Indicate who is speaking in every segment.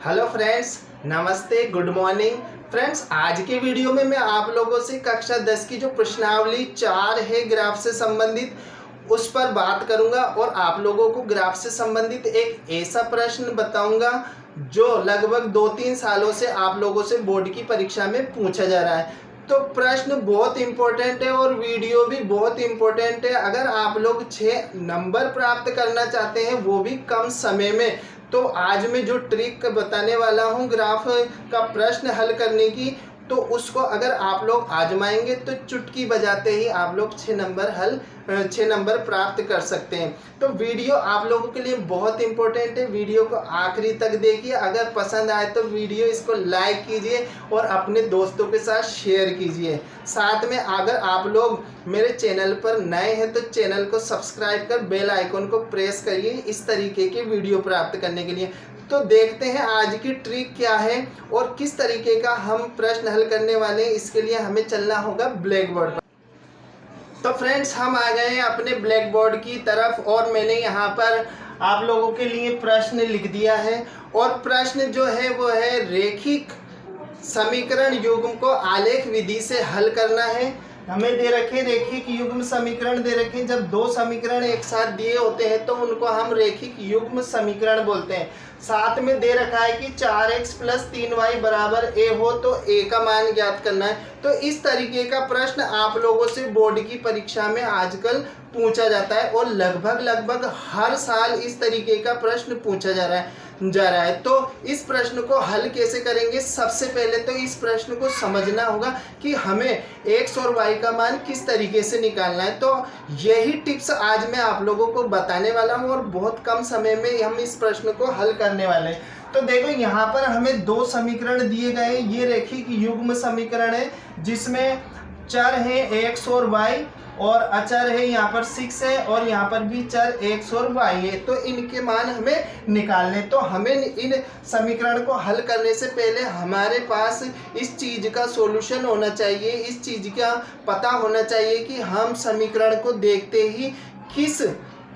Speaker 1: Hello friends, नमस्ते, good morning friends. आज के वीडियो में मैं आप लोगों से कक्षा 10 की जो प्रश्नावली 4 है ग्राफ से संबंधित उस पर बात करूंगा और आप लोगों को ग्राफ से संबंधित एक ऐसा प्रश्न बताऊंगा जो लगभग 2-3 सालों से आप लोगों से बोर्ड की परीक्षा में पूछा जा रहा है। तो प्रश्न बहुत इंपॉर्टेंट है और वीडियो भी बहुत इंपॉर्टेंट है। अगर आप लोग 6 नंबर प्राप्त करना चाहते हैं वो भी कम समय में, तो आज मैं जो ट्रिक बताने वाला हूँ ग्राफ का प्रश्न हल करने की, तो उसको अगर आप लोग आजमाएंगे तो चुटकी बजाते ही आप लोग 6 नंबर प्राप्त कर सकते हैं। तो वीडियो आप लोगों के लिए बहुत इंपॉर्टेंट है, वीडियो को आखिरी तक देखिए। अगर पसंद आए तो वीडियो इसको लाइक कीजिए और अपने दोस्तों के साथ शेयर कीजिए। साथ में अगर आप लोग मेरे चैनल पर नए हैं तो चैनल को सब्सक्राइब कर बेल आइकन को प्रेस करिए इस तरीके के वीडियो प्राप्त करने के लिए। तो देखते हैं आज की ट्रिक क्या है और किस तरीके का हम प्रश्न हल करने वाले हैं। इसके लिए हमें चलना होगा ब्लैक बोर्ड पर। तो फ्रेंड्स, हम आ गए हैं अपने ब्लैक बोर्ड की तरफ और मैंने यहाँ पर आप लोगों के लिए प्रश्न लिख दिया है। और प्रश्न जो है वो है रेखिक समीकरण युग्म को आलेख विधि से हल करना है। हमें दे रखे रेखिक युग्म समीकरण दे रखे। जब दो समीकरण एक साथ दिए होते हैं तो उनको हम रेखिक युग्म समीकरण बोलते हैं। साथ में दे रखा है कि 4x + 3y = a हो तो a का मान ज्ञात करना है। तो इस तरीके का प्रश्न आप लोगों से बोर्ड की परीक्षा में आजकल पूछा जाता है और लगभग हर साल इस तरीके का प्रश्न पूछा जा रहा है। तो इस प्रश्न को हल कैसे करेंगे? सबसे पहले तो इस प्रश्न को समझना होगा कि हमें x और y का मान किस तरीके से निकालना है। तो यही टिप्स आज मैं आप लोगों को बताने वाला हूं और बहुत कम समय में हम इस प्रश्न को हल करने वाले हैं। तो देखो, यहाँ पर हमें दो समीकरण दिए गए। ये रेखिक युग्म समीकरण है जिसमें चर है x और y और अचर है यहाँ पर 6 है और यहाँ पर भी चर x और y है। तो इनके मान हमें निकालने। तो हमें इन समीकरण को हल करने से पहले हमारे पास इस चीज़ का सॉल्यूशन होना चाहिए, इस चीज़ का पता होना चाहिए कि हम समीकरण को देखते ही किस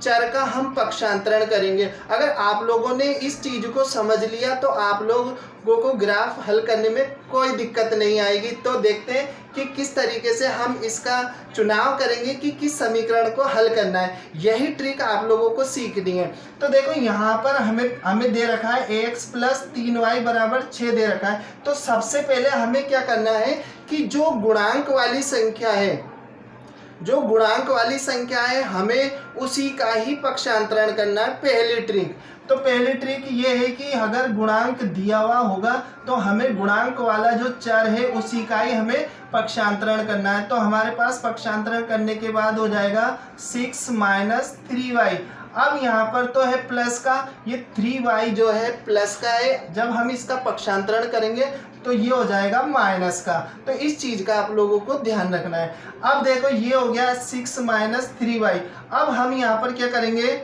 Speaker 1: चर का हम पक्षांतरण करेंगे। अगर आप लोगों ने इस चीज़ को समझ लिया तो आप लोगों को ग्राफ हल करने में कोई दिक्कत नहीं आएगी। तो देखते हैं कि किस तरीके से हम इसका चुनाव करेंगे कि किस समीकरण को हल करना है। यही ट्रिक आप लोगों को सीखनी है। तो देखो, यहाँ पर हमें दे रखा है x + 3y = 6 दे रखा है। तो सबसे पहले हमें क्या करना है कि जो गुणांक वाली संख्या है हमें उसी का ही पक्षांतरण करना है। पहली ट्रिक ये है कि अगर गुणांक दिया हुआ होगा तो हमें गुणांक वाला जो चर है उसी का ही हमें पक्षांतरण करना है। तो हमारे पास पक्षांतरण करने के बाद हो जाएगा 6 - 3y। अब यहाँ पर तो है प्लस का, ये 3y जो है प्लस का है। जब हम इसका पक्षांतरण करेंगे तो ये हो जाएगा माइनस का। तो इस चीज़ का आप लोगों को ध्यान रखना है। अब देखो, ये हो गया 6 - 3y। अब हम यहाँ पर क्या करेंगे,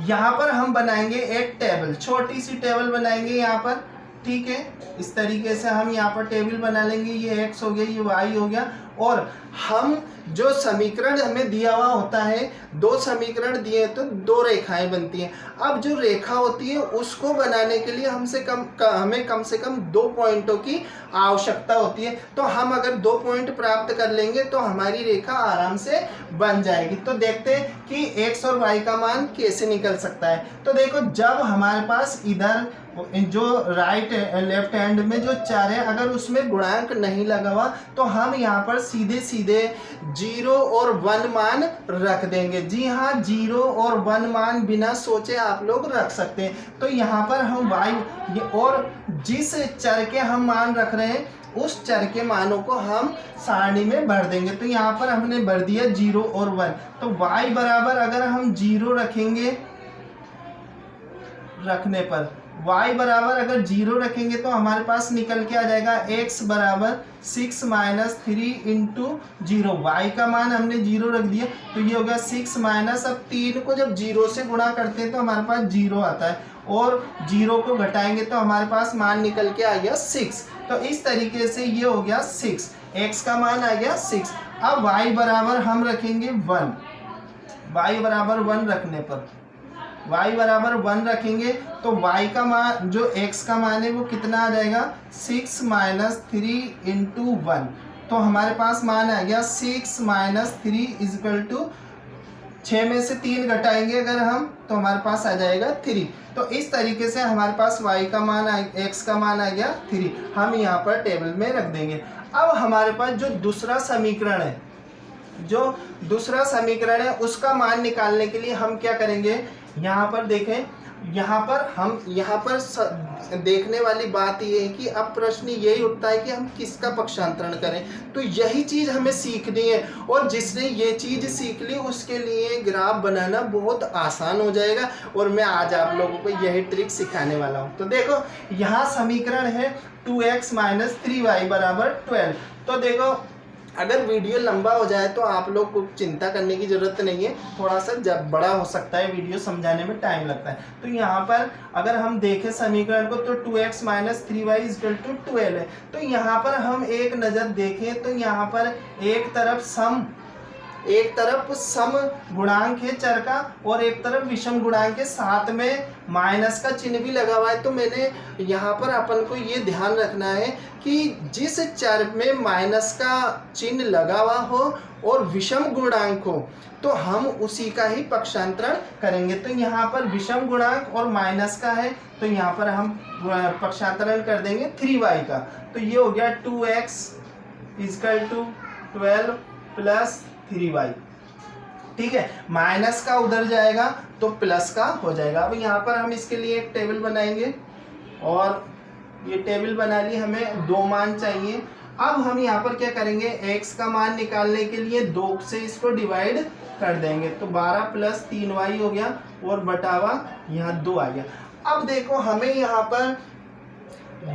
Speaker 1: यहाँ पर हम बनाएंगे एक टेबल, छोटी सी टेबल बनाएंगे यहाँ पर। ठीक है, इस तरीके से हम यहाँ पर टेबल बना लेंगे। ये x हो गया, ये y हो गया। और हम जो समीकरण हमें दिया हुआ होता है, दो समीकरण दिए तो दो रेखाएं बनती हैं। अब जो रेखा होती है उसको बनाने के लिए हमें कम से कम 2 पॉइंटों की आवश्यकता होती है। तो हम अगर 2 पॉइंट प्राप्त कर लेंगे तो हमारी रेखा आराम से बन जाएगी। तो देखते हैं कि x और y का मान कैसे निकल सकता है। तो देखो, जब हमारे पास इधर जो लेफ्ट हैंड में जो चर है अगर उसमें गुणांक नहीं लगा हुआ तो हम यहाँ पर सीधे 0 और 1 मान रख देंगे। जी हाँ, 0 और 1 मान बिना सोचे आप लोग रख सकते हैं। तो यहाँ पर हम y और जिस चर के हम मान रख रहे हैं उस चर के मानों को हम सारणी में भर देंगे। तो यहाँ पर हमने भर दिया 0 और 1। तो y बराबर अगर हम 0 रखेंगे, y बराबर अगर 0 रखेंगे तो हमारे पास निकल के आ जाएगा x = 6 - 3 × 0। y का मान हमने 0 रख दिया तो ये हो गया 6 - अब 3 को जब 0 से गुणा करते हैं तो हमारे पास 0 आता है और 0 को घटाएंगे तो हमारे पास मान निकल के आ गया 6। तो इस तरीके से ये हो गया 6, x का मान आ गया 6। अब y बराबर हम रखेंगे 1। y बराबर 1 रखने पर y बराबर 1 रखेंगे तो y का मान जो x का मान है वो कितना आ जाएगा 6 - 3 × 1। तो हमारे पास मान आ गया 6 - 3 = 6 में से 3 घटाएंगे अगर हम तो हमारे पास आ जाएगा 3। तो इस तरीके से हमारे पास y का मान x का मान आ गया 3। हम यहाँ पर टेबल में रख देंगे। अब हमारे पास जो दूसरा समीकरण है उसका मान निकालने के लिए हम क्या करेंगे, यहाँ पर देखें, यहाँ पर देखने वाली बात ये है कि अब प्रश्न यही उठता है कि हम किसका पक्षांतरण करें। तो यही चीज़ हमें सीखनी है और जिसने ये चीज़ सीख ली उसके लिए ग्राफ बनाना बहुत आसान हो जाएगा और मैं आज आप लोगों को यही ट्रिक सिखाने वाला हूँ। तो देखो यहाँ समीकरण है 2x - 3y = 12। तो देखो अगर वीडियो लंबा हो जाए तो आप लोग को चिंता करने की ज़रूरत नहीं है, थोड़ा सा जब बड़ा हो सकता है, वीडियो समझाने में टाइम लगता है। तो यहाँ पर अगर हम देखें समीकरण को तो 2x - 3y = 12 है। तो यहाँ पर हम एक नज़र देखें तो यहाँ पर एक तरफ सम गुणांक है चर का और एक तरफ विषम गुणांक है, साथ में माइनस का चिन्ह भी लगा हुआ है। तो मैंने यहाँ पर अपन को ये ध्यान रखना है कि जिस चर में माइनस का चिन्ह लगा हुआ हो और विषम गुणांक हो तो हम उसी का ही पक्षांतरण करेंगे। तो यहाँ पर विषम गुणांक और माइनस का है तो यहाँ पर हम पक्षांतरण कर देंगे 3y का। तो ये हो गया 2x = 12 + 3y। ठीक है, माइनस का उधर जाएगा तो प्लस का हो जाएगा। अब यहाँ पर हम इसके लिए एक टेबल बनाएंगे और ये टेबल बना ली, हमें 2 मान चाहिए। अब हम यहाँ पर क्या करेंगे, x का मान निकालने के लिए 2 से इसको डिवाइड कर देंगे तो 12 + 3y हो गया और बटावा यहाँ 2 आ गया। अब देखो हमें यहाँ पर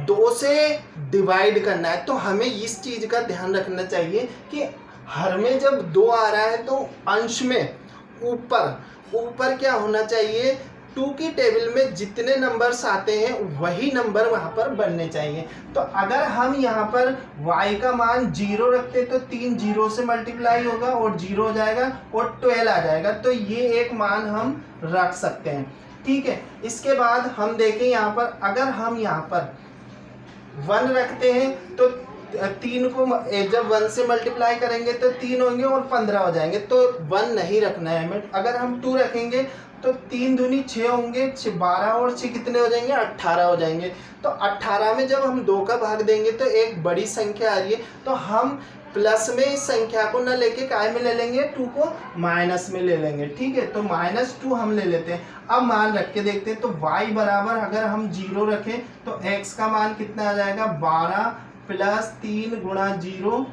Speaker 1: 2 से डिवाइड करना है तो हमें इस चीज़ का ध्यान रखना चाहिए कि हर में जब 2 आ रहा है तो अंश में ऊपर क्या होना चाहिए, 2 की टेबल में जितने नंबर्स आते हैं वही नंबर वहाँ पर बनने चाहिए। तो अगर हम यहाँ पर y का मान 0 रखते तो 3 0 से मल्टीप्लाई होगा और 0 हो जाएगा और 12 आ जाएगा। तो ये एक मान हम रख सकते हैं। ठीक है, इसके बाद हम देखें यहाँ पर अगर हम यहाँ पर 1 रखते हैं तो 3 को जब 1 से मल्टीप्लाई करेंगे तो 3 होंगे और 15 हो जाएंगे। तो 1 नहीं रखना है हमें। अगर हम 2 रखेंगे तो 3 दूनी 6 होंगे, 12 और 6 कितने हो जाएंगे, 18 हो जाएंगे। तो 18 में जब हम 2 का भाग देंगे तो एक बड़ी संख्या आ रही है तो हम प्लस में इस संख्या को न लेके काय में ले लेंगे, 2 को माइनस में ले लेंगे। ठीक है, तो -2 हम ले लेते हैं। अब मान रख के देखते हैं तो y बराबर अगर हम 0 रखें तो x का मान कितना आ जाएगा, 12 + 3 × 0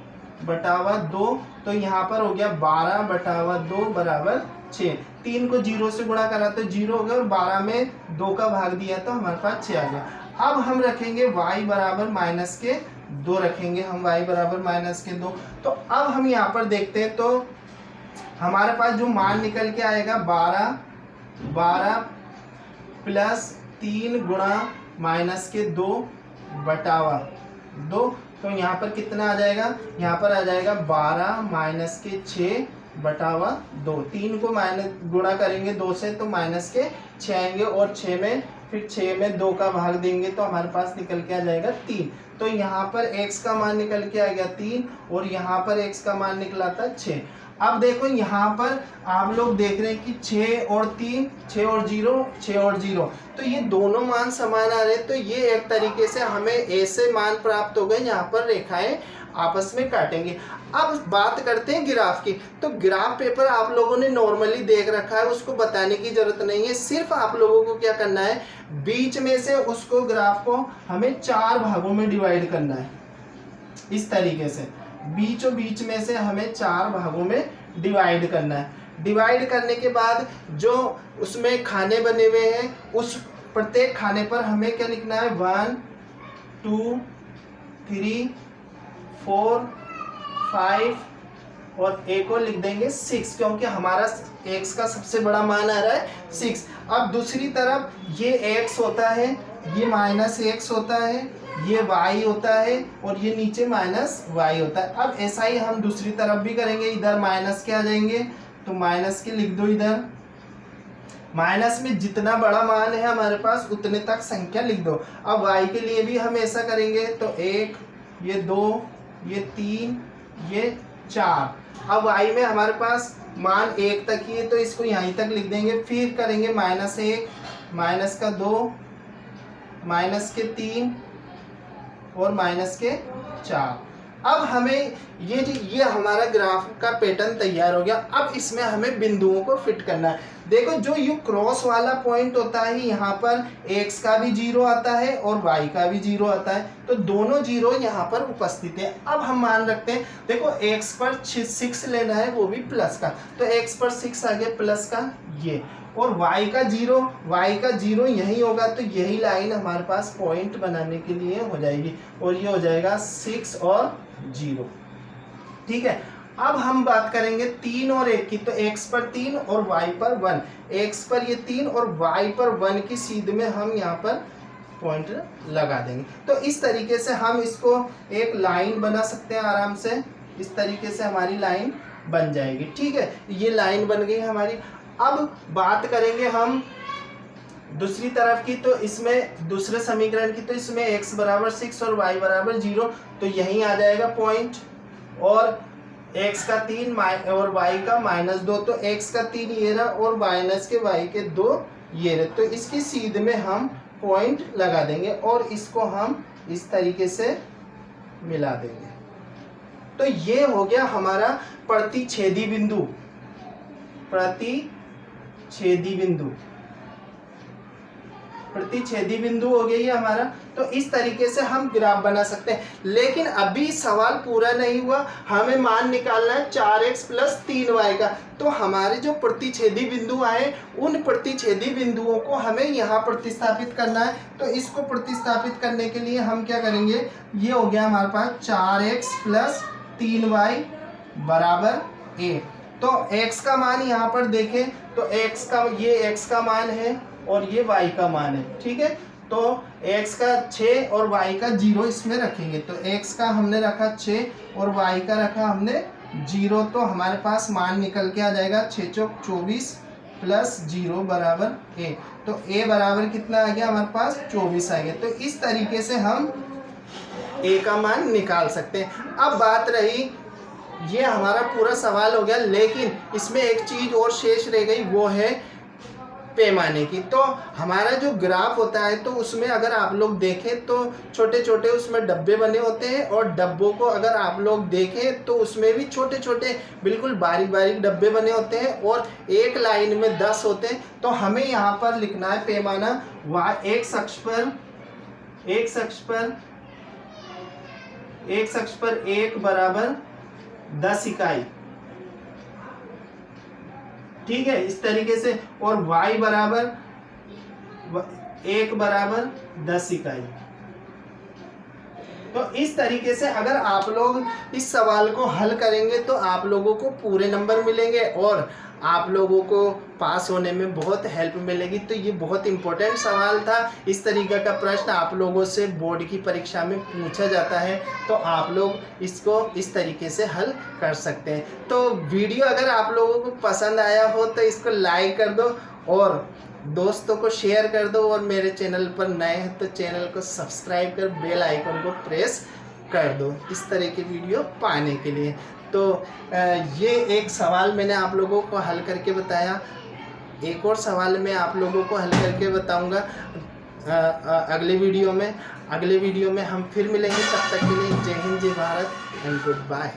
Speaker 1: बटावा 2। तो यहाँ पर हो गया 12 बटावा 2 बराबर 6। 3 को 0 से गुणा करा तो 0 हो गया और 12 में 2 का भाग दिया तो हमारे पास 6 आ गया। अब हम रखेंगे y बराबर -2 रखेंगे हम, y बराबर -2। तो अब हम यहाँ पर देखते हैं तो हमारे पास जो मान निकल के आएगा 12 + 3 × -2 बटावा 2। तो यहाँ पर कितना आ जाएगा, यहाँ पर आ जाएगा 12 - 6 बटावा 2। 3 को गुणा करेंगे 2 से तो -6 आएंगे और 6 में फिर 6 में 2 का भाग देंगे तो हमारे पास निकल के आ जाएगा 3। तो यहाँ पर x का मान निकल के आ गया 3 और यहाँ पर x का मान निकला था 6। अब देखो यहाँ पर आप लोग देख रहे हैं कि 6 और 3, 6 और 0, 6 और 0, तो ये दोनों मान समान आ रहे हैं। तो ये एक तरीके से हमें ऐसे मान प्राप्त हो गए, यहाँ पर रेखाएं आपस में काटेंगे। अब बात करते हैं ग्राफ की। तो ग्राफ पेपर आप लोगों ने नॉर्मली देख रखा है, उसको बताने की जरूरत नहीं है। सिर्फ आप लोगों को क्या करना है, बीच में से उसको ग्राफ को हमें 4 भागों में डिवाइड करना है। इस तरीके से बीचों बीच में से हमें 4 भागों में डिवाइड करना है। डिवाइड करने के बाद जो उसमें खाने बने हुए हैं उस प्रत्येक खाने पर हमें क्या लिखना है, 1 2 3 4 5 और एक और लिख देंगे 6, क्योंकि हमारा x का सबसे बड़ा मान आ रहा है 6। अब दूसरी तरफ ये x होता है, ये -x होता है, ये y होता है और ये नीचे -y होता है। अब ऐसा ही हम दूसरी तरफ भी करेंगे। इधर माइनस के आ जाएंगे तो माइनस के लिख दो इधर, माइनस में जितना बड़ा मान है हमारे पास उतने तक संख्या लिख दो। अब y के लिए भी हम ऐसा करेंगे, तो 1, ये 2, ये 3, ये 4। अब y में हमारे पास मान 1 तक ही है तो इसको यहीं तक लिख देंगे। फिर करेंगे -1, -2, -3 और -4। अब हमें ये हमारा ग्राफ का पैटर्न तैयार हो गया। अब इसमें हमें बिंदुओं को फिट करना है। देखो जो ये क्रॉस वाला पॉइंट होता है यहाँ पर x का भी 0 आता है और y का भी 0 आता है, तो दोनों 0 यहाँ पर उपस्थित है। अब हम मान रखते हैं, देखो x पर 6 लेना है, वो भी प्लस का, तो x पर 6 आ गया प्लस का ये, और y का 0 यही होगा, तो यही लाइन हमारे पास पॉइंट बनाने के लिए हो जाएगी और ये हो जाएगा 6 और 0। ठीक है। अब हम बात करेंगे 3 और 1 की, तो x पर 3 और y पर 1, x पर ये 3 और y पर 1 की सीध में हम यहाँ पर पॉइंट लगा देंगे। तो इस तरीके से हम इसको एक लाइन बना सकते हैं आराम से। इस तरीके से हमारी लाइन बन जाएगी। ठीक है, ये लाइन बन गई हमारी। अब बात करेंगे हम दूसरी तरफ की, तो इसमें दूसरे समीकरण की, तो इसमें x बराबर 6 और y बराबर 0, तो यहीं आ जाएगा पॉइंट, और x का 3 और y का -2, तो x का 3 ये रहा और माइनस के y के 2 ये रहे, तो इसकी सीध में हम पॉइंट लगा देंगे और इसको हम इस तरीके से मिला देंगे। तो ये हो गया हमारा प्रतिच्छेदी बिंदु। प्रतिच्छेदी बिंदु हो गया ये हमारा। तो इस तरीके से हम ग्राफ बना सकते हैं। लेकिन अभी सवाल पूरा नहीं हुआ, हमें मान निकालना है 4x + 3y का। तो हमारे जो प्रतिच्छेदी बिंदु आए उन प्रतिच्छेदी बिंदुओं को हमें यहाँ प्रतिस्थापित करना है। तो इसको प्रतिस्थापित करने के लिए हम क्या करेंगे, ये हो गया हमारे पास 4x + 3y बराबर a। तो x का मान यहाँ पर देखें तो ये x का मान है और ये y का मान है। ठीक है, तो x का 6 और y का 0 इसमें रखेंगे। तो x का हमने रखा 6 और y का रखा हमने 0, तो हमारे पास मान निकल के आ जाएगा 6 चौक 24 + 0 बराबर a। तो a बराबर कितना आ गया हमारे पास 24 आ गया। तो इस तरीके से हम a का मान निकाल सकते हैं। अब बात रही, ये हमारा पूरा सवाल हो गया, लेकिन इसमें एक चीज़ और शेष रह गई, वो है पैमाने की। तो हमारा जो ग्राफ होता है तो उसमें अगर आप लोग देखें तो छोटे छोटे उसमें डब्बे बने होते हैं, और डब्बों को अगर आप लोग देखें तो उसमें भी छोटे छोटे बिल्कुल बारीक बारीक डब्बे बने होते हैं और एक लाइन में 10 होते हैं। तो हमें यहाँ पर लिखना है पैमाना x अक्ष पर 1 बराबर 10 इकाई। ठीक है, इस तरीके से, और y बराबर 1 बराबर 10 इकाई। तो इस तरीके से अगर आप लोग इस सवाल को हल करेंगे तो आप लोगों को पूरे नंबर मिलेंगे और आप लोगों को पास होने में बहुत हेल्प मिलेगी। तो ये बहुत इम्पोर्टेंट सवाल था। इस तरीके का प्रश्न आप लोगों से बोर्ड की परीक्षा में पूछा जाता है, तो आप लोग इसको इस तरीके से हल कर सकते हैं। तो वीडियो अगर आप लोगों को पसंद आया हो तो इसको लाइक कर दो और दोस्तों को शेयर कर दो, और मेरे चैनल पर नए हैं तो चैनल को सब्सक्राइब कर बेल आइकन को प्रेस कर दो इस तरह के वीडियो पाने के लिए। तो ये एक सवाल मैंने आप लोगों को हल करके बताया। एक और सवाल मैं आप लोगों को हल करके बताऊंगा अगले वीडियो में हम फिर मिलेंगे। तब तक के लिए जय हिंद, जय भारत एंड गुड बाय।